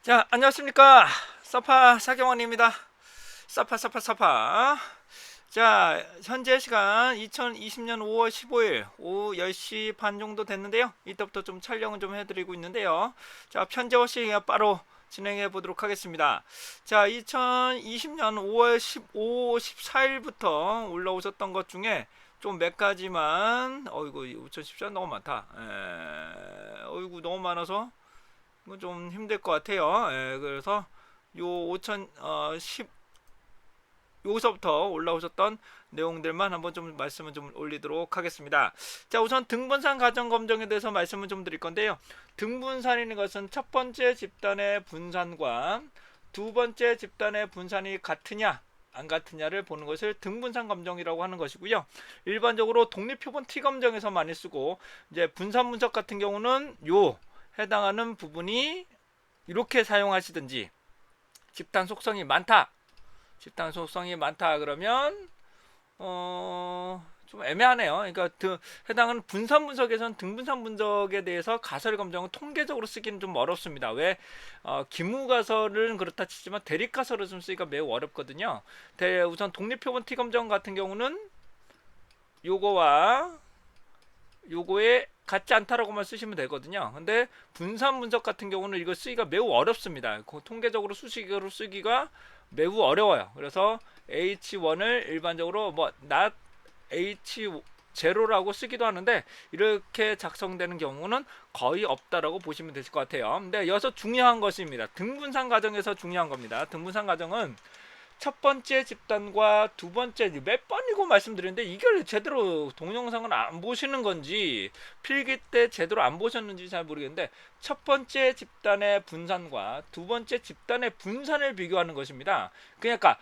자, 안녕하십니까. 서파 사경원입니다. 서파. 자, 현재 시간 2020년 5월 15일 오후 10시 반 정도 됐는데요. 이때부터 좀 촬영을 좀 해드리고 있는데요. 자, 편제 없이 바로 진행해 보도록 하겠습니다. 자, 2020년 5월 15, 14일부터 올라오셨던 것 중에 좀 몇 가지만, 어이구, 2014 너무 많다. 어이구, 너무 많아서 이건 좀 힘들 것 같아요. 그래서 요 5010 여기서부터 올라오셨던 내용들만 한번 좀 말씀을 좀 올리도록 하겠습니다. 자, 우선 등분산 가정 검정에 대해서 말씀을 좀 드릴 건데요. 등분산이라는 것은 첫 번째 집단의 분산과 두 번째 집단의 분산이 같으냐 안 같으냐를 보는 것을 등분산 검정이라고 하는 것이고요. 일반적으로 독립표본 T 검정에서 많이 쓰고, 이제 분산 분석 같은 경우는 요 해당하는 부분이 이렇게 사용하시든지, 집단 속성이 많다 그러면 좀 애매하네요. 그러니까 해당하는 분산 분석에서는 등분산 분석에 대해서 가설 검정은 통계적으로 쓰기는 좀 어렵습니다. 왜? 기무 가설은 그렇다 치지만 대립 가설을 좀 쓰기가 매우 어렵거든요. 우선 독립표본 T 검정 같은 경우는 요거와 요거에 같지 않다라고만 쓰시면 되거든요. 근데 분산 분석 같은 경우는 이거 쓰기가 매우 어렵습니다. 통계적으로 수식으로 쓰기가 매우 어려워요. 그래서 H1을 일반적으로 뭐 not H0라고 쓰기도 하는데, 이렇게 작성되는 경우는 거의 없다라고 보시면 되실 것 같아요. 근데 여기서 중요한 것입니다. 등분산 과정에서 중요한 겁니다. 등분산 과정은 첫 번째 집단과 두 번째, 몇 번이고 말씀드렸는데 이걸 제대로 동영상을 안 보시는 건지 필기 때 제대로 안 보셨는지 잘 모르겠는데, 첫 번째 집단의 분산과 두 번째 집단의 분산을 비교하는 것입니다. 그러니까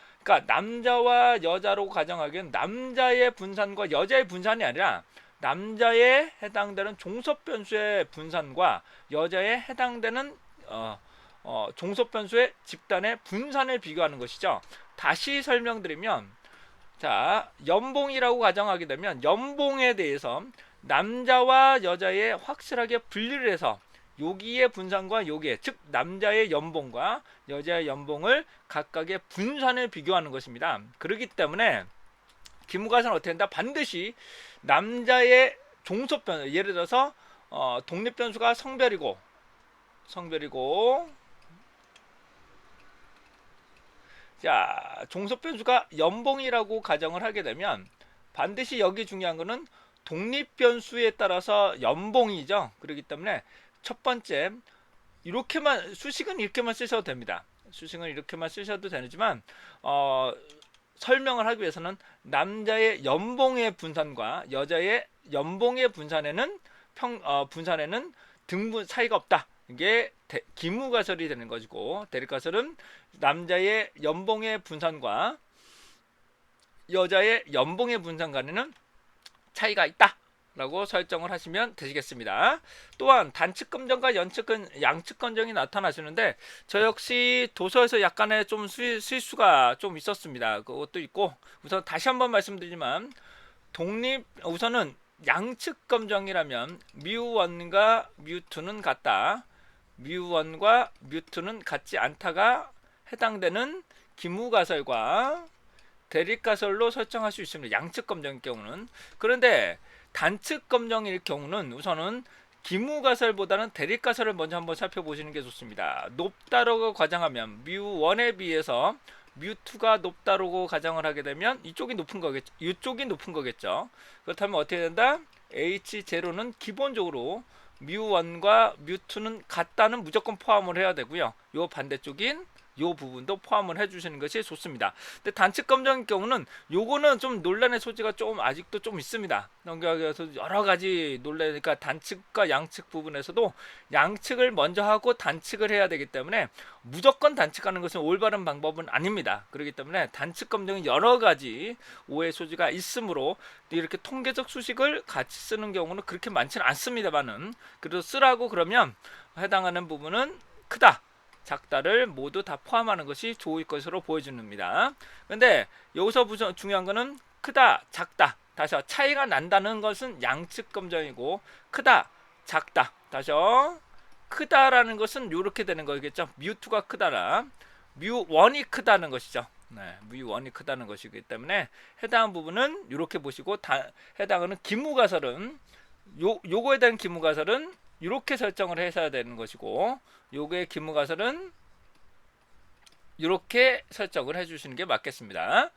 남자와 여자로 가정하기엔 남자의 분산과 여자의 분산이 아니라 남자에 해당되는 종속 변수의 분산과 여자에 해당되는 종속 변수의 집단의 분산을 비교하는 것이죠. 다시 설명드리면, 자, 연봉이라고 가정하게 되면 연봉에 대해서 남자와 여자의 확실하게 분리를 해서 여기의 분산과 여기에, 즉 남자의 연봉과 여자의 연봉을 각각의 분산을 비교하는 것입니다. 그렇기 때문에 기무가산은 어떻게 된다? 반드시 남자의 종속변, 예를 들어서 독립변수가 성별이고 자, 종속변수가 연봉이라고 가정을 하게 되면 반드시 여기 중요한 거는 독립변수에 따라서 연봉이죠. 그렇기 때문에 첫 번째, 이렇게만, 수식은 이렇게만 쓰셔도 됩니다. 수식은 이렇게만 쓰셔도 되지만 설명을 하기 위해서는 남자의 연봉의 분산과 여자의 연봉의 분산에는 등분 차이가 없다. 이게 기무가설이 되는 것이고, 대립가설은 남자의 연봉의 분산과 여자의 연봉의 분산 간에는 차이가 있다 라고 설정을 하시면 되시겠습니다. 또한 단측 검정과 양측 검정이 나타나시는데, 저 역시 도서에서 약간의 좀 실수가 좀 있었습니다. 그것도 있고, 우선 다시 한번 말씀드리지만 우선은 양측 검정이라면 뮤1과 뮤2는 같다, 뮤1과 뮤2는 같지 않다가 해당되는 기무가설과 대립가설로 설정할 수 있습니다. 양측 검정의 경우는. 그런데 단측 검정일 경우는 우선은 기무가설보다는 대립가설을 먼저 한번 살펴보시는 게 좋습니다. 높다라고 가정하면 뮤1에 비해서 뮤2가 높다라고 가정을 하게 되면 이쪽이 높은 거겠죠. 이쪽이 높은 거겠죠. 그렇다면 어떻게 된다? H0는 기본적으로 뮤1과 뮤2는 같다는 무조건 포함을 해야 되고요. 요 반대쪽인 요 부분도 포함을 해주시는 것이 좋습니다. 근데 단측 검정의 경우는 요거는 좀 논란의 소지가 좀 아직도 좀 있습니다. 그래서 여러 가지 논란이니까 단측과 양측 부분에서도 양측을 먼저 하고 단측을 해야 되기 때문에 무조건 단측하는 것은 올바른 방법은 아닙니다. 그렇기 때문에 단측 검정은 여러 가지 오해 소지가 있으므로 이렇게 통계적 수식을 같이 쓰는 경우는 그렇게 많지는 않습니다만은, 그래도 쓰라고 그러면 해당하는 부분은 크다, 작다를 모두 다 포함하는 것이 좋을 것으로 보여줍니다. 근데 여기서 중요한 거는 크다, 작다. 다시 차이가 난다는 것은 양측 검정이고, 크다, 작다. 다시요. 크다라는 것은 이렇게 되는 거겠죠. 뮤2가 크다라 뮤1이 크다는 것이죠. 네, 뮤1이 크다는 것이기 때문에 해당 부분은 이렇게 보시고 해당하는 기무가설은 요거에 대한 기무가설은 이렇게 설정을 해야 되는 것이고 요거의 기무가설은 이렇게 설정을 해주시는 게 맞겠습니다.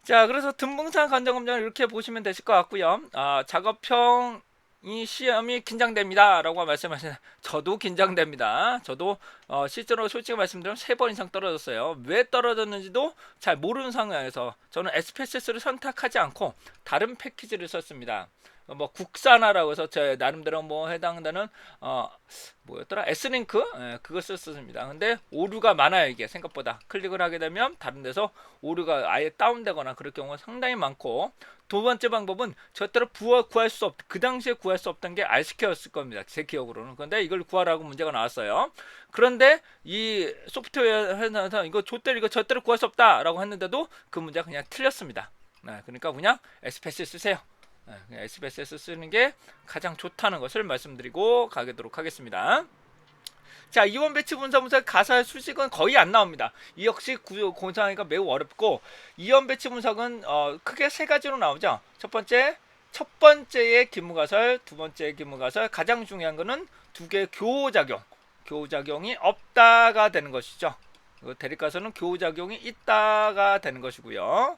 자, 그래서 등분산 간접검정을 이렇게 보시면 되실 것 같고요. 작업형 이 시험이 긴장됩니다 라고 말씀하시는, 저도 긴장됩니다. 저도 실제로 솔직히 말씀드리면 3번 이상 떨어졌어요. 왜 떨어졌는지도 잘 모르는 상황에서 저는 SPSS를 선택하지 않고 다른 패키지를 썼습니다. 뭐 국산화라고 해서 제 나름대로 뭐 해당되는 뭐였더라, S링크, 그거 썼습니다. 근데 오류가 많아요. 이게 생각보다 클릭을 하게 되면 다른 데서 오류가 아예 다운되거나 그럴 경우가 상당히 많고, 두 번째 방법은 절대로 구할 수 그 당시에 구할 수 없던 게 RCK였을 겁니다. 제 기억으로는. 그런데 이걸 구하라고 문제가 나왔어요. 그런데 이 소프트웨어 회사에서 이거 절대로 구할 수 없다라고 했는데도 그 문제가 그냥 틀렸습니다. 그러니까 그냥 SPSS 쓰세요. 그냥 SPSS 쓰는 게 가장 좋다는 것을 말씀드리고 가도록 하겠습니다. 자, 이원 배치 분석 가사의 수식은 거의 안 나옵니다. 이 역시 공상하기가 매우 어렵고, 이원 배치 분석은 크게 3가지로 나오죠. 첫 번째의 기무가설, 두 번째의 기무가설, 가장 중요한 거는 2개의 교호작용이 없다가 되는 것이죠. 대립가설은 교호작용이 있다가 되는 것이고요.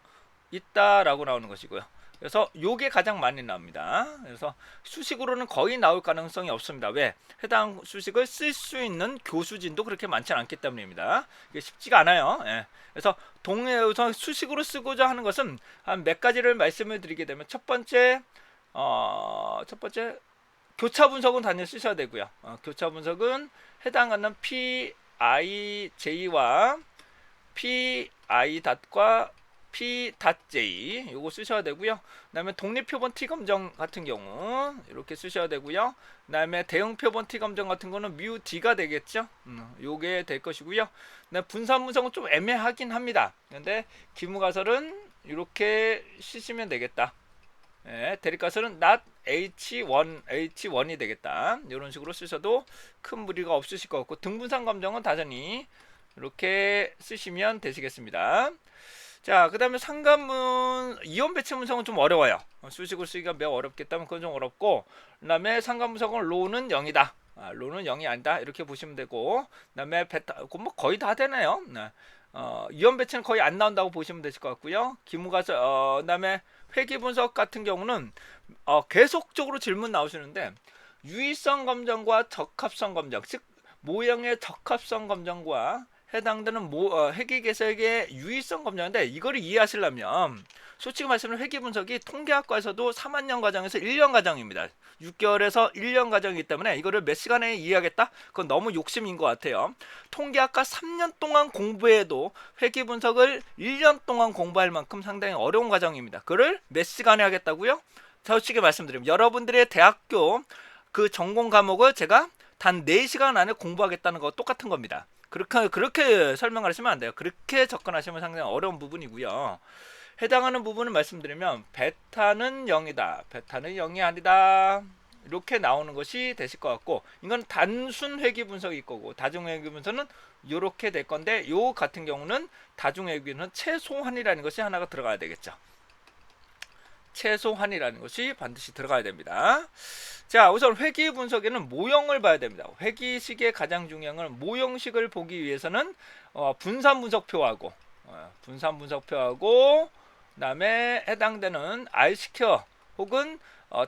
있다라고 나오는 것이고요. 그래서 요게 가장 많이 나옵니다. 그래서 수식으로는 거의 나올 가능성이 없습니다. 왜? 해당 수식을 쓸 수 있는 교수진도 그렇게 많지 않기 때문입니다. 이게 쉽지가 않아요. 그래서 우선 수식으로 쓰고자 하는 것은 한 몇 가지를 말씀을 드리게 되면, 첫 번째 교차 분석은 단일 쓰셔야 되고요. 교차 분석은 해당하는 PIJ와 PI.과 P.J 요거 쓰셔야 되고요. 그 다음에 독립표본 T검정 같은 경우 이렇게 쓰셔야 되고요. 그 다음에 대응표본 T검정 같은 거는 뮤D가 되겠죠. 요게 될 것이고요. 분산 분석은 좀 애매하긴 합니다. 근데 기무가설은 이렇게 쓰시면 되겠다. 대립가설은 not H1이 되겠다. 이런 식으로 쓰셔도 큰 무리가 없으실 것 같고, 등분산 검정은 다전히 이렇게 쓰시면 되시겠습니다. 자, 그 다음에 상관문 이원 배치 분석은 좀 어려워요. 수식을 쓰기가 매우 어렵기 때문에 그건 좀 어렵고, 그 다음에 상관 분석은 로는 0이다. 로는 0이 아니다. 이렇게 보시면 되고, 그 다음에 뭐 거의 다 되네요. 이원 배치는 거의 안 나온다고 보시면 되실 것 같고요. 기무가설, 그 다음에 회귀 분석 같은 경우는 계속적으로 질문 나오시는데, 유의성 검정과 적합성 검정, 즉 모형의 적합성 검정과 해당되는 회귀 개설의 유의성 검정인데, 이거를 이해하시려면 솔직히 말씀드리면 회귀 분석이 통계학과에서도 3학년 과정에서 1년 과정입니다. 6개월에서 1년 과정이기 때문에 이거를 몇 시간에 이해하겠다? 그건 너무 욕심인 것 같아요. 통계학과 3년 동안 공부해도 회귀 분석을 1년 동안 공부할 만큼 상당히 어려운 과정입니다. 그걸 몇 시간에 하겠다고요? 솔직히 말씀드리면 여러분들의 대학교 그 전공 과목을 제가 단 4시간 안에 공부하겠다는 거 똑같은 겁니다. 그렇게 설명을 하시면 안 돼요. 그렇게 접근하시면 상당히 어려운 부분이고요. 해당하는 부분을 말씀드리면, 베타는 0이다. 베타는 0이 아니다. 이렇게 나오는 것이 되실 것 같고, 이건 단순 회귀 분석일 거고, 다중 회귀 분석은 이렇게 될 건데, 요 같은 경우는 다중 회귀는 최소한이라는 것이 하나가 들어가야 되겠죠. 최소한이라는 것이 반드시 들어가야 됩니다. 자, 우선 회귀 분석에는 모형을 봐야 됩니다. 회귀식의 가장 중요한 건, 모형식을 보기 위해서는 분산 분석표하고 그다음에 해당되는 R스퀘어 혹은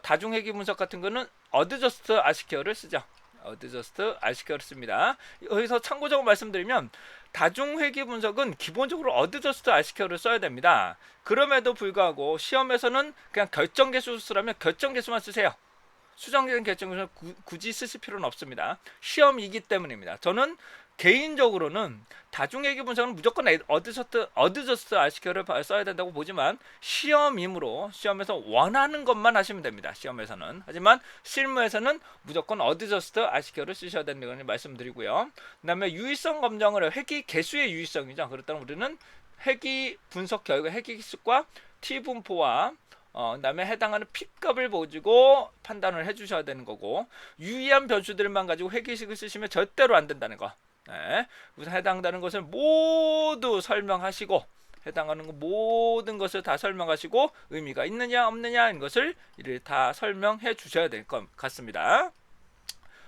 다중 회귀 분석 같은 거는 어드저스트 R스퀘어를 쓰죠. 어드저스트 R스퀘어를 씁니다. 여기서 참고적으로 말씀드리면, 다중 회귀 분석은 기본적으로 어드저스트 R스퀘어를 써야 됩니다. 그럼에도 불구하고 시험에서는 그냥 결정계수 쓰라면 결정계수만 쓰세요. 수정된 결정계수는 굳이 쓰실 필요는 없습니다. 시험이기 때문입니다. 저는 개인적으로는 다중회귀 분석은 무조건 어드저스트 R스퀘어를 써야 된다고 보지만, 시험이므로 시험에서 원하는 것만 하시면 됩니다. 시험에서는. 하지만 실무에서는 무조건 어드저스트 R스퀘어를 쓰셔야 된다는 걸 말씀드리고요. 그 다음에 유의성 검정을 회귀 개수의 유의성이죠. 그렇다면 우리는 회귀 분석 결과 회귀 개수과 T 분포와 그다음에 해당하는 P값을 보시고 판단을 해주셔야 되는 거고, 유의한 변수들만 가지고 회계식을 쓰시면 절대로 안 된다는 거. 네. 우선 해당되는 것을 모두 설명하시고, 해당하는 거 모든 것을 다 설명하시고, 의미가 있느냐 없느냐 이런 것을 이를 다 설명해 주셔야 될 것 같습니다.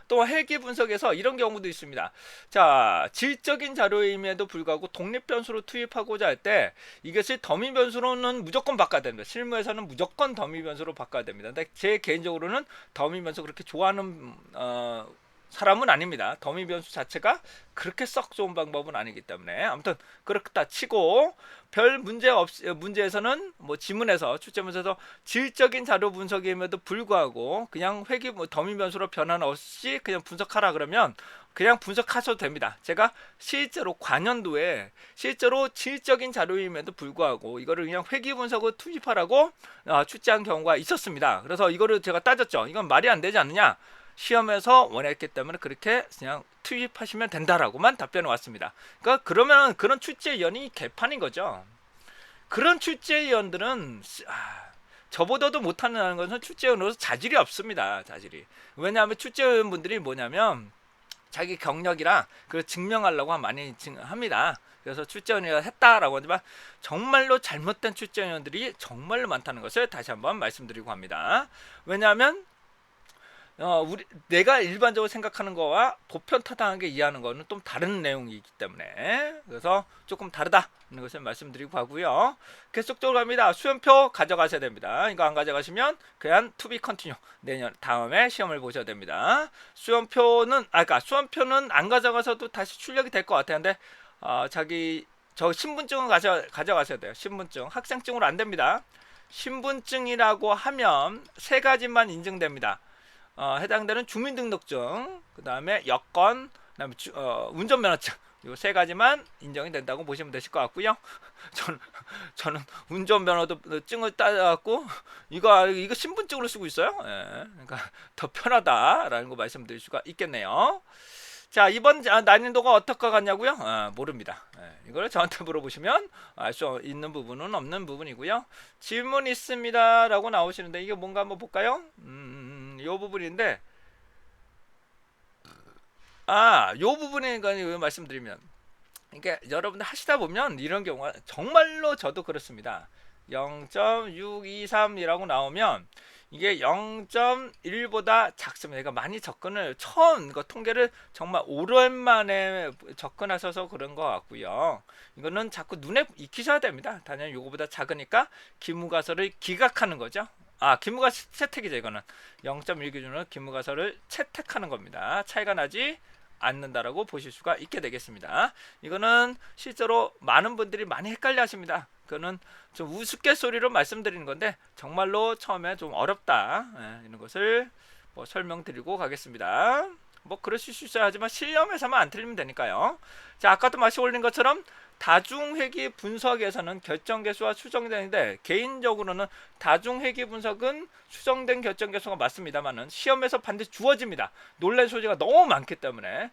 또 회계 분석에서 이런 경우도 있습니다. 자, 질적인 자료임에도 불구하고 독립 변수로 투입하고자 할 때 이것을 더미 변수로는 무조건 바꿔야 됩니다. 실무에서는 무조건 더미 변수로 바꿔야 됩니다. 근데 제 개인적으로는 더미 변수 그렇게 좋아하는 사람은 아닙니다. 더미 변수 자체가 그렇게 썩 좋은 방법은 아니기 때문에, 아무튼 그렇다 치고 별 문제 없이, 문제에서는 뭐 지문에서 출제문에서 질적인 자료 분석임에도 불구하고 그냥 회계 더미 변수로 변환 없이 그냥 분석하라 그러면 그냥 분석하셔도 됩니다. 제가 실제로 관연도에 실제로 질적인 자료임에도 불구하고 이거를 그냥 회계 분석을 투입하라고 출제한 경우가 있었습니다. 그래서 이거를 제가 따졌죠. 이건 말이 안 되지 않느냐, 시험에서 원했기 때문에 그렇게 그냥 투입하시면 된다라고만 답변을 왔습니다. 그러니까 그러면 그런 출제위원이 개판인 거죠. 그런 출제위원들은 저보다도 못하는 것은 출제위원으로서 자질이 없습니다. 자질이. 왜냐하면 출제위원분들이 뭐냐면 자기 경력이랑 그걸 증명하려고 많이 합니다. 그래서 출제위원회가 했다라고 하지만 정말로 잘못된 출제위원들이 정말로 많다는 것을 다시 한번 말씀드리고 합니다. 왜냐하면 내가 일반적으로 생각하는 거와 보편타당하게 이해하는 거는 좀 다른 내용이기 때문에, 그래서 조금 다르다는 것을 말씀드리고 하고요. 계속적으로 갑니다. 수험표 가져가셔야 됩니다. 이거 안 가져가시면 그냥 to be continue, 내년 다음에 시험을 보셔야 됩니다. 수험표는 수험표는 안 가져가서도 다시 출력이 될 것 같았는데 저 신분증은 가져가셔야 돼요. 신분증, 학생증으로 안 됩니다. 신분증이라고 하면 세 가지만 인증됩니다. 해당되는 주민등록증, 그 다음에 여권, 그 다음에 운전면허증, 이 세 가지만 인정이 된다고 보시면 되실 것 같고요. 저는 운전면허도 증을 따갖고 이거 신분증으로 쓰고 있어요. 예, 그러니까 더 편하다라는 거 말씀드릴 수가 있겠네요. 자, 이번 난이도가 어떨 것 같냐고요? 모릅니다. 이걸 저한테 물어보시면 알 수 있는 부분은 없는 부분이고요. 질문 있습니다 라고 나오시는데 이게 뭔가 한번 볼까요? 이 부분인데, 요 부분에 관해 말씀드리면, 이게 여러분들 하시다 보면 이런 경우가 정말로 저도 그렇습니다. 0.623이라고 나오면 이게 0.1보다 작습니다. 그러니까 많이 접근을 처음 통계를 정말 오랜만에 접근하셔서 그런 것 같고요. 이거는 자꾸 눈에 익히셔야 됩니다. 당연히 요거보다 작으니까 기무가설을 기각하는 거죠. 기무가 채택이죠. 이거는 0.1 기준으로 기무가설을 채택하는 겁니다. 차이가 나지 않는다라고 보실 수가 있게 되겠습니다. 이거는 실제로 많은 분들이 많이 헷갈려 하십니다. 그거는 좀 우스갯소리로 말씀드리는 건데 정말로 처음에 좀 어렵다, 이런 것을 설명드리고 가겠습니다. 그러실 수 있어야 하지만 시험에서만 안 틀리면 되니까요. 자, 아까도 말씀 올린 것처럼 다중회계 분석에서는 결정계수와 추정되는데, 개인적으로는 다중회계 분석은 추정된 결정계수가 맞습니다만은 시험에서 반드시 주어집니다. 논란 소지가 너무 많기 때문에,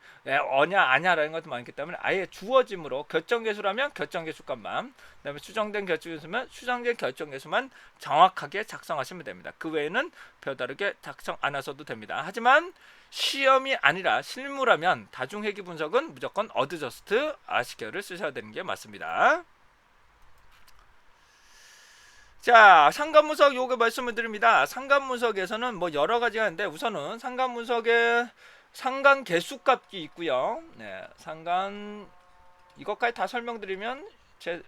어냐 아냐라는 것도 많기 때문에 아예 주어짐으로 결정계수라면 결정계수값만, 그다음에 추정된 결정계수면 추정된 결정계수만 정확하게 작성하시면 됩니다. 그 외에는 별다르게 작성 안 하셔도 됩니다. 하지만 시험이 아니라 실무라면 다중회계 분석은 무조건 어드저스트 아시케어를 쓰셔야 되는 게 맞습니다. 자, 상관분석 요거 말씀을 드립니다. 상관분석에서는 여러 가지가 있는데 우선은 상관분석에 상관계수값이 있고요. 상관 이것까지 다 설명드리면 제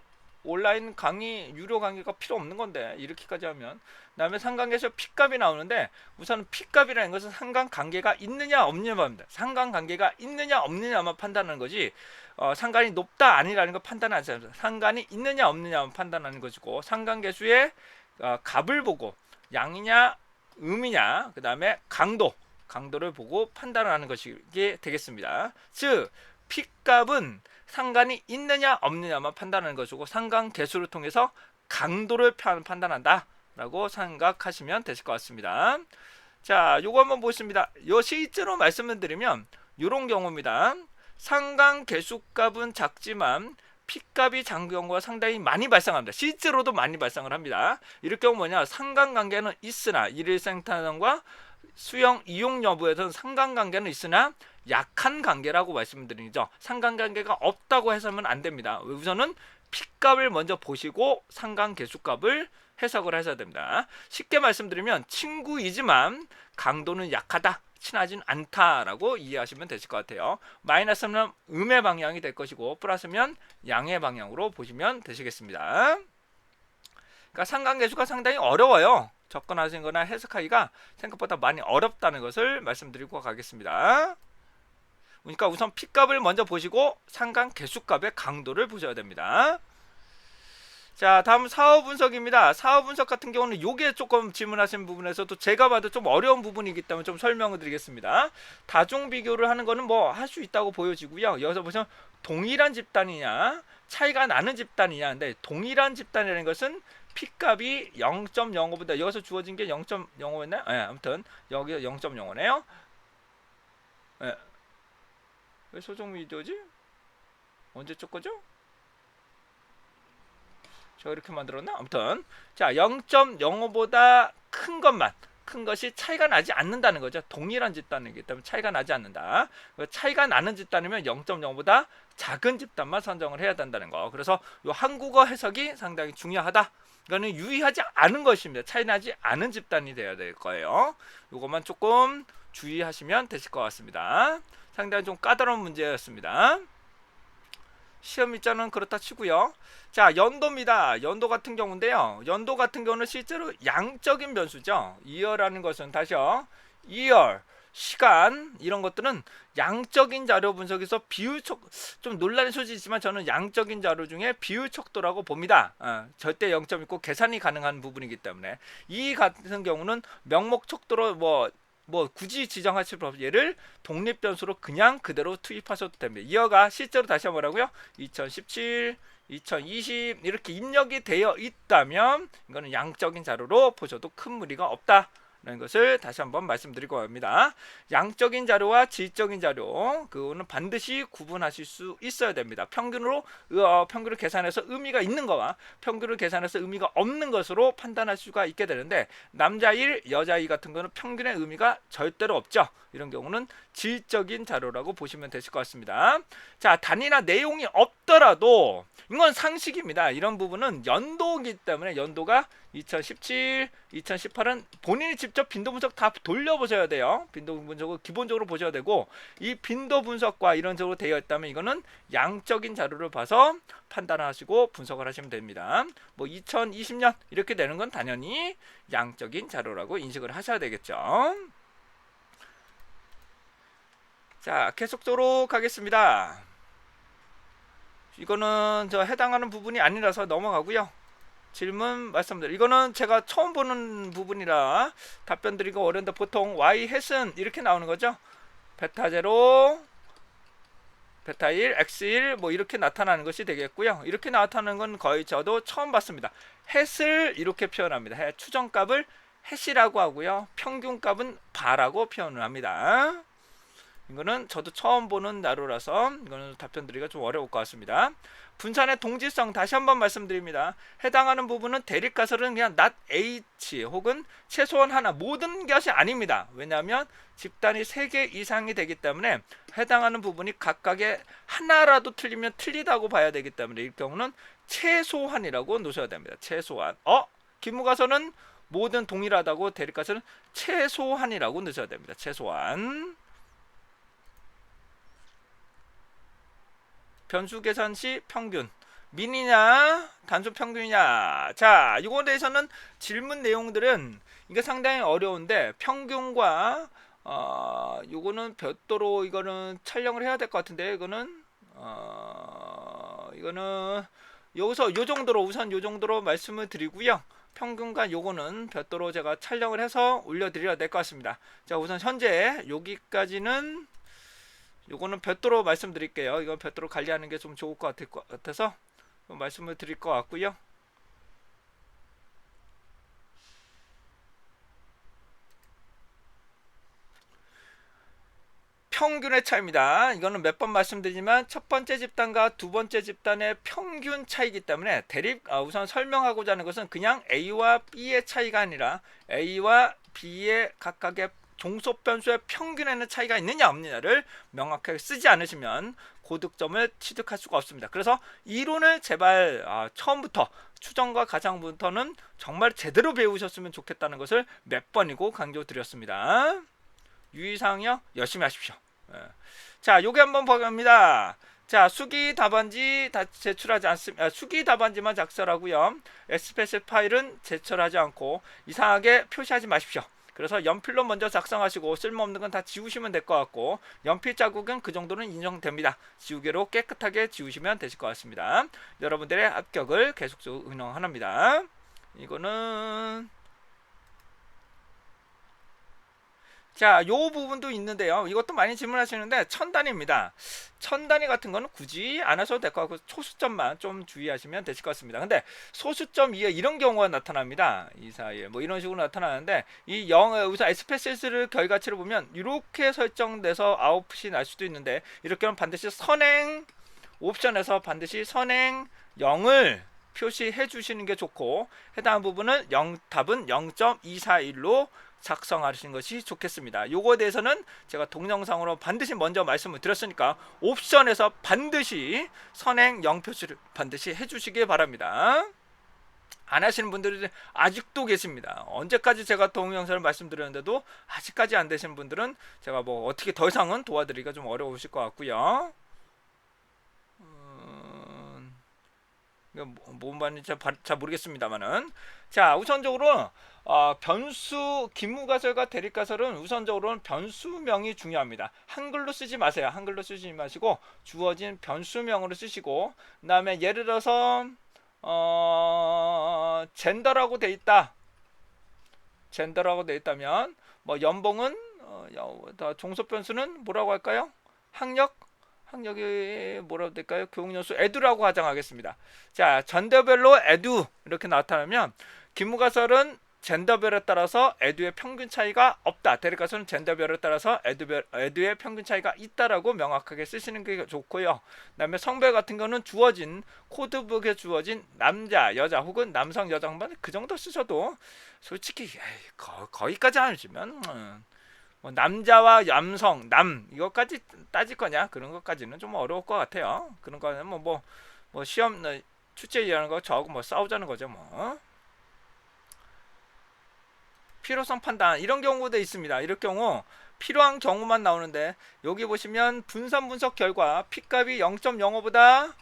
온라인 강의, 유료 강의가 필요 없는 건데 이렇게까지 하면. 그다음에 상관계에서 P값이 나오는데, 우선 P값이라는 것은 상관관계가 있느냐 없느냐입니다. 상관관계가 있느냐 없느냐만 판단하는 거지 상관이 높다 아니라는 거 판단하지 않습니다. 상관이 있느냐 없느냐만 판단하는 것이고, 상관계수의 값을 보고 양이냐 음이냐, 그 다음에 강도를 보고 판단을 하는 것이 되겠습니다. 즉 P값은 상관이 있느냐 없느냐만 판단하는 것이고, 상관계수를 통해서 강도를 판단한다 라고 생각하시면 되실 것 같습니다. 자, 요거 한번 보겠습니다. 요 실제로 말씀을 드리면 요런 경우입니다. 상관계수값은 작지만 P값이 작은 경우가 상당히 많이 발생합니다. 실제로도 많이 발생을 합니다. 이럴 경우 뭐냐, 상관관계는 있으나 일일생산성과 수용 이용 여부에서는 상관관계는 있으나 약한 관계라고 말씀드리죠. 상관관계가 없다고 해서는 안 됩니다. 우선은 P값을 먼저 보시고 상관계수값을 해석을 하셔야 됩니다. 쉽게 말씀드리면 친구이지만 강도는 약하다, 친하진 않다라고 이해하시면 되실 것 같아요. 마이너스는 음의 방향이 될 것이고 플러스면 양의 방향으로 보시면 되시겠습니다. 그러니까 상관계수가 상당히 어려워요. 접근하시는 거나 해석하기가 생각보다 많이 어렵다는 것을 말씀드리고 가겠습니다. 그러니까 우선 P값을 먼저 보시고 상관계수값의 강도를 보셔야 됩니다. 자, 다음 사후 분석입니다. 사후 분석 같은 경우는 요게 조금 질문하신 부분에서도 제가 봐도 좀 어려운 부분이기 때문에 좀 설명을 드리겠습니다. 다중 비교를 하는 거는 뭐 할 수 있다고 보여지고요. 여기서 보시면 동일한 집단이냐 차이가 나는 집단이냐, 근데 동일한 집단이라는 것은 P값이 0.05보다 여기서 주어진 게 0.05였나요? 네, 아무튼 여기 0.05네요. 네. 왜 소정 위도지? 언제 쪽 거죠? 저 이렇게 만들었나? 아무튼 자 0.05보다 큰 것만, 큰 것이 차이가 나지 않는다는 거죠. 동일한 집단이기 때문에 차이가 나지 않는다. 차이가 나는 집단이면 0.05보다 작은 집단만 선정을 해야 된다는 거. 그래서 이 한국어 해석이 상당히 중요하다. 이거는 유의하지 않은 것입니다. 차이 나지 않은 집단이 되어야 될 거예요. 이것만 조금 주의하시면 되실 것 같습니다. 상당히 좀 까다로운 문제였습니다. 시험 일자는 그렇다 치고요. 자, 연도입니다. 연도 같은 경우인데요. 연도 같은 경우는 실제로 양적인 변수죠. 이어라는 것은 다시요. 이어, 시간 이런 것들은 양적인 자료 분석에서 비율 척, 좀 논란의 소지 있지만 저는 양적인 자료 중에 비율 척도라고 봅니다. 절대 0점 있고 계산이 가능한 부분이기 때문에 이 같은 경우는 명목 척도로 뭐 굳이 지정하실 필요 없이 얘를 독립 변수로 그냥 그대로 투입하셔도 됩니다. 이어가 실제로 다시 한번 뭐라고요? 2017, 2020 이렇게 입력이 되어 있다면 이거는 양적인 자료로 보셔도 큰 무리가 없다 라는 것을 다시 한번 말씀드리고 합니다. 양적인 자료와 질적인 자료, 그거는 반드시 구분하실 수 있어야 됩니다. 평균을 계산해서 의미가 있는 거와 평균을 계산해서 의미가 없는 것으로 판단할 수가 있게 되는데, 남자 1, 여자 2 같은 거는 평균의 의미가 절대로 없죠. 이런 경우는 질적인 자료라고 보시면 되실 것 같습니다. 자, 단위나 내용이 없더라도 이건 상식입니다. 이런 부분은 연도이기 때문에 연도가 2017, 2018은 본인이 직접 빈도 분석 다 돌려보셔야 돼요. 빈도 분석을 기본적으로 보셔야 되고, 이 빈도 분석과 이런 식으로 되어 있다면 이거는 양적인 자료를 봐서 판단하시고 분석을 하시면 됩니다. 뭐 2020년 이렇게 되는 건 당연히 양적인 자료라고 인식을 하셔야 되겠죠. 자, 계속적으로 가겠습니다. 이거는 저 해당하는 부분이 아니라서 넘어가고요. 질문 말씀드려요. 이거는 제가 처음 보는 부분이라 답변 드리고 어려운데, 보통 y 햇은 이렇게 나오는 거죠. 베타 0, 베타 1, x 1 뭐 이렇게 나타나는 것이 되겠고요. 이렇게 나타나는 건 거의 저도 처음 봤습니다. 햇을 이렇게 표현합니다. 해 추정값을 햇이라고 하고요. 평균값은 바라고 표현을 합니다. 이거는 저도 처음 보는 나로라서 이거는 답변 드리기가 좀 어려울 것 같습니다. 분산의 동질성 다시 한번 말씀드립니다. 해당하는 부분은 대립가설은 그냥 not h 혹은 최소한 하나, 모든 것이 아닙니다. 왜냐하면 집단이 3개 이상이 되기 때문에 해당하는 부분이 각각의 하나라도 틀리면 틀리다고 봐야 되기 때문에 이 경우는 최소한이라고 놓으셔야 됩니다. 최소한. 기무가설은 모든 동일하다고, 대립가설은 최소한이라고 넣으셔야 됩니다. 최소한. 변수 계산 시 평균 민이냐 단순 평균이냐. 자, 이거에 대해서는 질문 내용들은 이게 상당히 어려운데, 평균과 이거는 별도로 이거는 촬영을 해야 될 것 같은데, 이거는 여기서 요 정도로 우선 요 정도로 말씀을 드리고요. 평균과 요거는 별도로 제가 촬영을 해서 올려드려야 될 것 같습니다. 자, 우선 현재 여기까지는 요거는 별도로 말씀드릴게요. 이건 별도로 관리하는 게 좀 좋을 것 같아서 말씀을 드릴 것 같고요. 평균의 차이입니다. 이거는 몇 번 말씀드리지만 첫 번째 집단과 두 번째 집단의 평균 차이기 때문에 우선 설명하고자 하는 것은 그냥 A와 B의 차이가 아니라 A와 B의 각각의 종속 변수의 평균에는 차이가 있느냐 없느냐를 명확하게 쓰지 않으시면 고득점을 취득할 수가 없습니다. 그래서 이론을 제발 처음부터 추정과 가상부터는 정말 제대로 배우셨으면 좋겠다는 것을 몇 번이고 강조드렸습니다. 유의사항이요? 열심히 하십시오. 자, 요게 한번 보겠습니다. 자, 수기 답안지 다 제출하지 않습니다. 수기 답안지만 작성하고요. SPSS 파일은 제출하지 않고 이상하게 표시하지 마십시오. 그래서 연필로 먼저 작성하시고 쓸모없는 건 다 지우시면 될 것 같고 연필 자국은 그 정도는 인정됩니다. 지우개로 깨끗하게 지우시면 되실 것 같습니다. 여러분들의 합격을 계속적으로 응원합니다. 이거는 자, 요 부분도 있는데요. 이것도 많이 질문하시는데 천단위입니다. 천단위 같은 거는 굳이 안 하셔도 될 것 같고 소수점만 좀 주의하시면 되실 것 같습니다. 근데 소수점 이에 이런 경우가 나타납니다. 이 사이에 뭐 이런 식으로 나타나는데 이 우선 SPSS를 결과치를 보면 이렇게 설정돼서 아웃풋이 날 수도 있는데 이렇게 하면 반드시 선행 옵션에서 반드시 선행 0을 표시해 주시는 게 좋고 해당 부분은 답은 0.241로 작성하시는 것이 좋겠습니다. 요거에 대해서는 제가 동영상으로 반드시 먼저 말씀을 드렸으니까 옵션에서 반드시 선행 0 표시를 반드시 해주시기 바랍니다. 안 하시는 분들이 아직도 계십니다. 언제까지 제가 동영상을 말씀드렸는데도 아직까지 안 되신 분들은 제가 뭐 어떻게 더 이상은 도와드리기가 좀 어려우실 것 같고요. 뭔 말인지 잘 모르겠습니다만은 자 우선적으로 변수 기무가설과 대립가설은 우선적으로는 변수명이 중요합니다. 한글로 쓰지 마세요. 한글로 쓰지 마시고 주어진 변수명으로 쓰시고 그 다음에 예를 들어서 젠더라고 돼 있다. 젠더라고 돼 있다면 뭐 연봉은 종속 변수는 뭐라고 할까요? 학력이 뭐라고 될까요? 교육연수 에두라고 가정하겠습니다. 자, 젠더별로 에두 이렇게 나타나면 기무가설은 젠더별에 따라서 에두의 평균 차이가 없다. 대립가설은 젠더별에 따라서 에두의 평균 차이가 있다라고 명확하게 쓰시는 게 좋고요. 그다음에 성별 같은 거는 주어진 코드북에 주어진 남자, 여자 혹은 남성, 여자 한번 그 정도 쓰셔도 솔직히 거기까지 아니지만 뭐 남자와 남성, 이것까지 따질 거냐 그런 것까지는 좀 어려울 것 같아요. 그런 거는 뭐 시험 출제 일하는 거 저하고 뭐 싸우자는 거죠 뭐. 필요성 판단 이런 경우도 있습니다. 이럴 경우 필요한 경우만 나오는데 여기 보시면 분산 분석 결과 P값이 0.05보다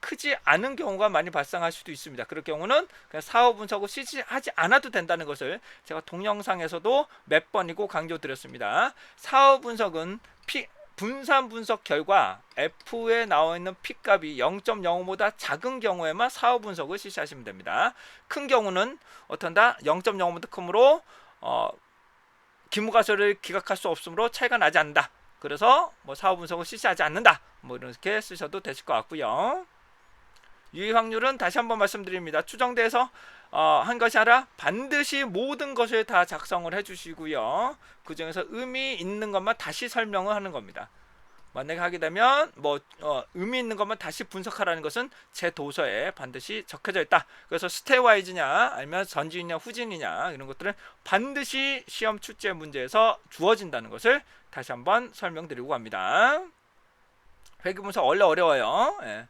크지 않은 경우가 많이 발생할 수도 있습니다. 그럴 경우는 그냥 사후 분석을 하지 않아도 된다는 것을 제가 동영상에서도 몇 번이고 강조드렸습니다. 사후 분석은 분산 분석 결과 F에 나와 있는 P값이 0.05보다 작은 경우에만 사후 분석을 실시하시면 됩니다. 큰 경우는 어떤다? 0.05보다 크므로 기무가설을 기각할 수 없으므로 차이가 나지 않는다. 그래서 뭐 사후 분석을 실시하지 않는다. 뭐 이렇게 쓰셔도 되실 것 같고요. 유의 확률은 다시 한번 말씀드립니다. 추정돼서 한 것이 아니라 반드시 모든 것을 다 작성을 해주시고요. 그 중에서 의미 있는 것만 다시 설명을 하는 겁니다. 만약에 하게 되면 의미 있는 것만 다시 분석하라는 것은 제 도서에 반드시 적혀져 있다. 그래서 스테와이즈냐 아니면 전진이냐 후진이냐 이런 것들은 반드시 시험 출제 문제에서 주어진다는 것을 다시 한번 설명드리고 갑니다. 회귀 분석 원래 어려워요. 예.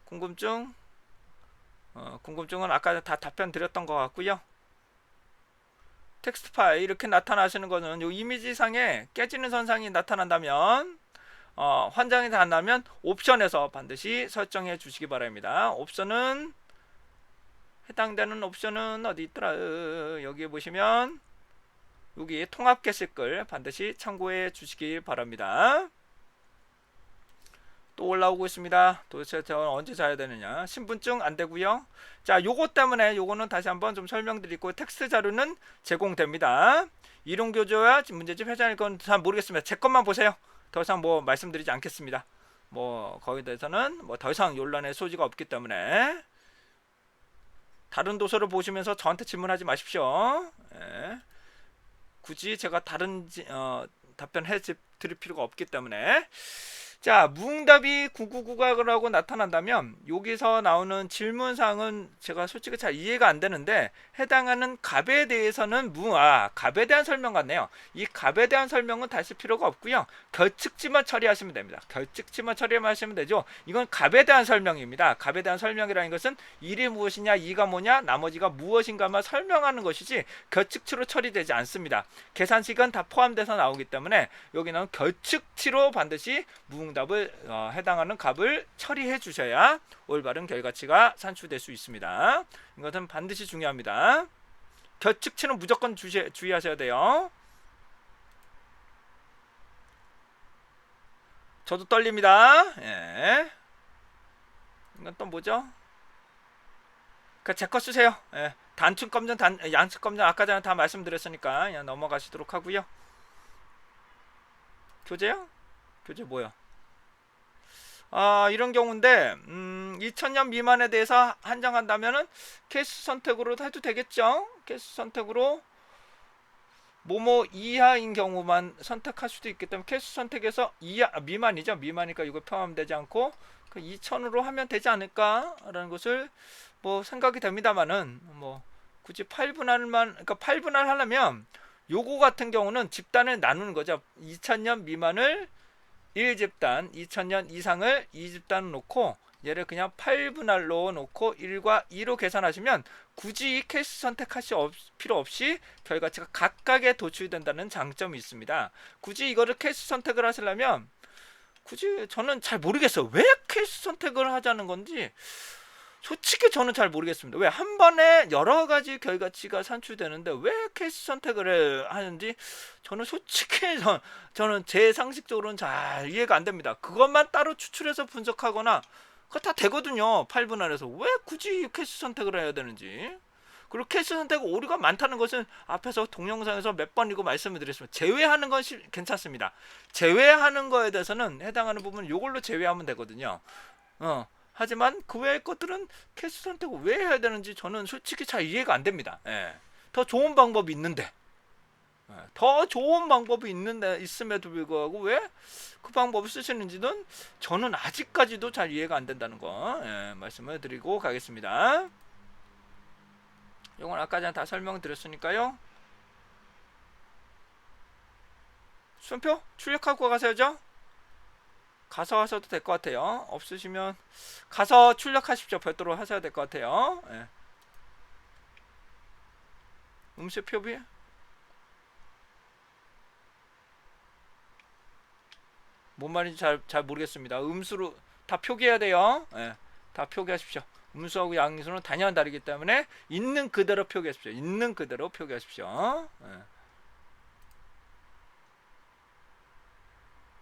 궁금증은 아까 다 답변 드렸던 것 같고요. 텍스트 파일 이렇게 나타나시는 거는 요 이미지상에 깨지는 선상이 나타난다면 환장이 다 안 나면 옵션에서 반드시 설정해 주시기 바랍니다. 옵션은 해당되는 옵션은 어디 있더라? 여기 보시면 여기 통합 게시글 반드시 참고해 주시기 바랍니다. 또 올라오고 있습니다. 도대체 저는 언제 자야 되느냐? 신분증 안 되고요. 자, 요거 때문에 요거는 다시 한번 좀 설명드리고 텍스트 자료는 제공됩니다. 이론 교재와 문제집 회전일 건 잘 모르겠습니다. 제 것만 보세요. 더 이상 뭐 말씀드리지 않겠습니다. 뭐 거기에 대해서는 뭐 더 이상 논란의 소지가 없기 때문에 다른 도서를 보시면서 저한테 질문하지 마십시오. 예. 굳이 제가 다른 답변해 드릴 필요가 없기 때문에. 자, 무응답이 999가라고 나타난다면 여기서 나오는 질문사항은 제가 솔직히 잘 이해가 안 되는데, 해당하는 값에 대해서는 값에 대한 설명 같네요. 이 값에 대한 설명은 다시 필요가 없고요. 결측지만 처리하시면 됩니다. 결측지만 처리하시면 되죠. 이건 값에 대한 설명입니다. 값에 대한 설명이라는 것은 1이 무엇이냐, 2가 뭐냐, 나머지가 무엇인가만 설명하는 것이지 결측치로 처리되지 않습니다. 계산식은 다 포함돼서 나오기 때문에 여기는 결측치로 반드시 무응답을 해당하는 값을 처리해 주셔야 올바른 결과치가 산출될 수 있습니다. 이것은 반드시 중요합니다. 결측치는 무조건 주의하셔야 돼요. 저도 떨립니다. 예. 이건 또 뭐죠? 제 거 쓰세요. 예. 단축 검정, 양측 검정 아까 전에 다 말씀드렸으니까 그냥 넘어가시도록 하고요. 교재요? 교재 뭐요? 이런 경우인데 2000년 미만에 대해서 한정한다면은 케이스 선택으로 해도 되겠죠. 케이스 선택으로 뭐뭐 이하인 경우만 선택할 수도 있기 때문에 케이스 선택에서 미만이죠. 미만이니까 이거 포함되지 않고 2000으로 하면 되지 않을까라는 것을 뭐 생각이 됩니다만은, 뭐 굳이 8분할만, 그러니까 8분할 하려면 요거 같은 경우는 집단을 나누는 거죠. 2000년 미만을 1집단, 2000년 이상을 2집단 놓고 얘를 그냥 8분할로 놓고 1과 2로 계산하시면 굳이 케이스 선택하실 필요 없이 결과치가 각각에 도출된다는 장점이 있습니다. 굳이 이거를 케이스 선택을 하시려면 굳이 저는 잘 모르겠어요. 왜 케이스 선택을 하자는 건지 솔직히 저는 잘 모르겠습니다. 왜 한 번에 여러 가지 결과치가 산출되는데 왜 케이스 선택을 하는지 저는 솔직히 저는 제 상식적으로는 잘 이해가 안 됩니다. 그것만 따로 추출해서 분석하거나 그거 다 되거든요. 8분할에서 왜 굳이 케이스 선택을 해야 되는지. 그리고 케이스 선택 오류가 많다는 것은 앞에서 동영상에서 몇 번이고 말씀을 드렸습니다. 제외하는 건 괜찮습니다. 제외하는 거에 대해서는 해당하는 부분은 이걸로 제외하면 되거든요. 하지만 그 외의 것들은 케이스 선택을 왜 해야 되는지 저는 솔직히 잘 이해가 안 됩니다. 예. 더 좋은 방법이 있는데, 더 좋은 방법이 있음에도 불구하고 왜 그 방법을 쓰시는지는 저는 아직까지도 잘 이해가 안 된다는 거 말씀을 드리고 가겠습니다. 이건 아까 전에 다 설명드렸으니까요. 수험표 출력하고 가셔야죠. 가서 하셔도 될 것 같아요. 없으시면 가서 출력하십시오. 별도로 하셔야 될 것 같아요. 예. 음수 표비 뭔 말인지 잘 모르겠습니다. 음수로 다 표기해야 돼요. 예. 다 표기하십시오. 음수하고 양수는 단연 다르기 때문에 있는 그대로 표기하십시오. 있는 그대로 표기하십시오. 예.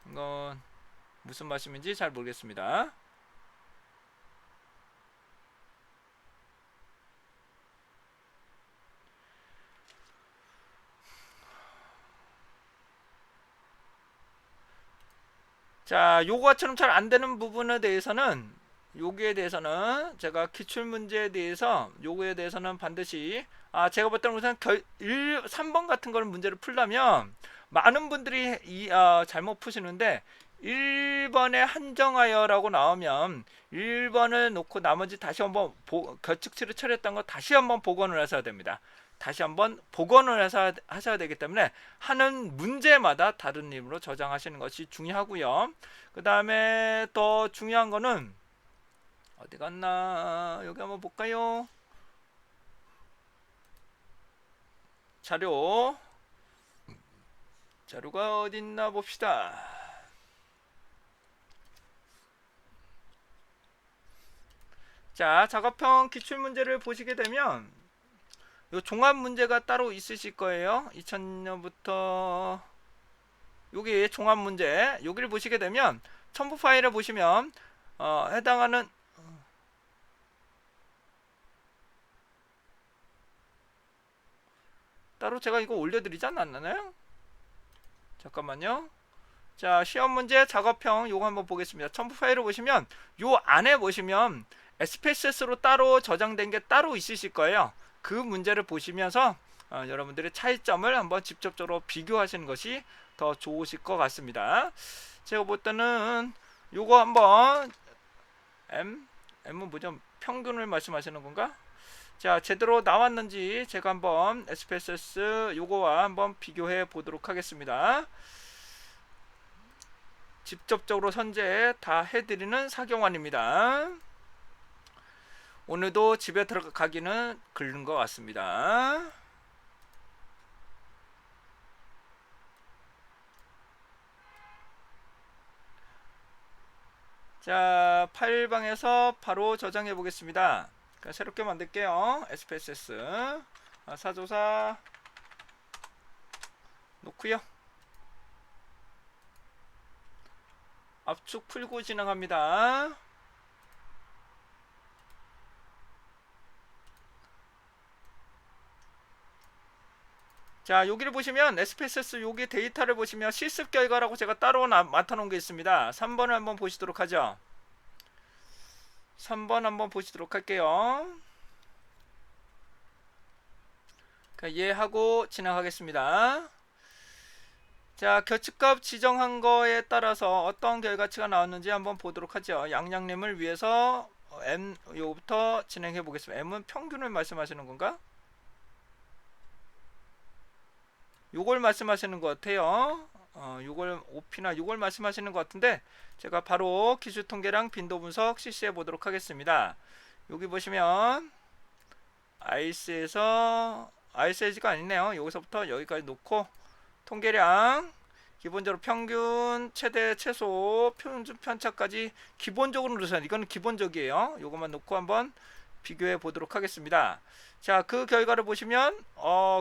이건 무슨 말씀인지 잘 모르겠습니다. 자, 요거처럼 잘 안 되는 부분에 대해서는 여기에 대해서는 제가 기출 문제에 대해서 요거에 대해서는 반드시 제가 볼 때는 우선 3번 같은 걸 문제를 풀려면 많은 분들이 잘못 푸시는데 1번에 한정하여라고 나오면 1번을 놓고 나머지 다시 한번 결측치를 처리했던 거 다시 한번 복원을 하셔야 됩니다. 다시 한번 복원을 하셔야 되기 때문에 하는 문제마다 다른 이름으로 저장하시는 것이 중요하고요. 그 다음에 더 중요한 거는 어디 갔나, 여기 한번 볼까요? 자료가 어딨나 봅시다. 자, 작업형 기출문제를 보시게 되면 요 종합 문제가 따로 있으실 거예요. 2000년부터 여기 종합 문제 여기를 보시게 되면 첨부 파일을 보시면 해당하는 따로 제가 이거 올려드리지 않았나요? 잠깐만요. 자, 시험 문제 작업형 요거 한번 보겠습니다. 첨부 파일을 보시면 요 안에 보시면 SPSS로 따로 저장된 게 따로 있으실 거예요. 그 문제를 보시면서 여러분들의 차이점을 한번 직접적으로 비교하시는 것이 더 좋으실 것 같습니다. 제가 볼 때는 요거 한번 M은 뭐죠? 평균을 말씀하시는 건가? 자, 제대로 나왔는지 제가 한번 SPSS 요거와 한번 비교해 보도록 하겠습니다. 직접적으로 선제 다 해드리는 사경환입니다. 오늘도 집에 들어가기는 글른 것 같습니다. 자, 파일방에서 바로 저장해 보겠습니다. 새롭게 만들게요. SPSS 사조사 놓고요. 압축 풀고 진행합니다. 자, 여기를 보시면 SPSS 여기 데이터를 보시면 실습 결과라고 제가 따로 맡아 놓은 게 있습니다. 3번을 한번 보시도록 하죠. 3번 한번 보시도록 할게요. 이해하고 진행하겠습니다. 자, 교측값 지정한 거에 따라서 어떤 결과치가 나왔는지 한번 보도록 하죠. 양양님을 위해서 M 요부터 진행해 보겠습니다. M은 평균을 말씀하시는 건가? 요걸 말씀하시는 것 같아요. 요걸 OP나 요걸 말씀하시는 것 같은데 제가 바로 기술 통계랑 빈도 분석 실시해 보도록 하겠습니다. 여기 보시면 IS가 아니네요. 여기서부터 여기까지 놓고 통계량 기본적으로 평균, 최대, 최소, 표준 편차까지 기본적으로 넣으세요. 이거는 기본적이에요. 요것만 놓고 한번 비교해 보도록 하겠습니다. 자, 그 결과를 보시면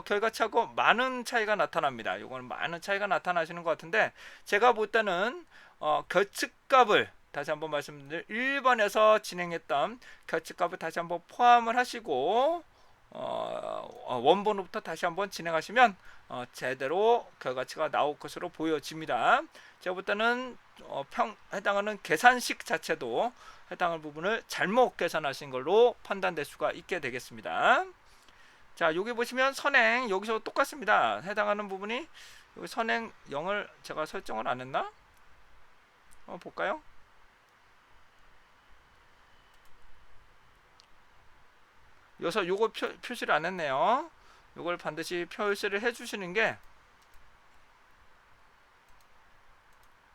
결과치하고 많은 차이가 나타납니다. 요거는 많은 차이가 나타나시는 것 같은데 제가 볼 때는 결측값을 다시 한번 말씀드릴 1번에서 진행했던 결측값을 다시 한번 포함을 하시고 원본부터 다시 한번 진행하시면 제대로 결과치가 나올 것으로 보여집니다. 제가 볼 때는 해당하는 계산식 자체도 해당할 부분을 잘못 계산하신 걸로 판단될 수가 있게 되겠습니다. 자, 여기 보시면 선행 여기서 똑같습니다. 해당하는 부분이 여기 선행 0을 제가 설정을 안 했나? 한번 볼까요? 여기서 요거 표시를 안 했네요. 요걸 반드시 표시를 해 주시는 게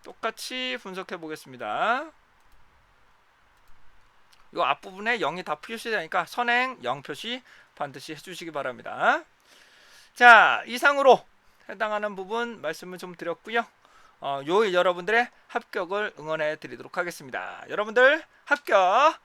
똑같이 분석해 보겠습니다. 요 앞부분에 0이 다 표시되니까 선행 0 표시 반드시 해주시기 바랍니다. 자, 이상으로 해당하는 부분 말씀을 좀 드렸고요. 요 여러분들의 합격을 응원해 드리도록 하겠습니다. 여러분들 합격!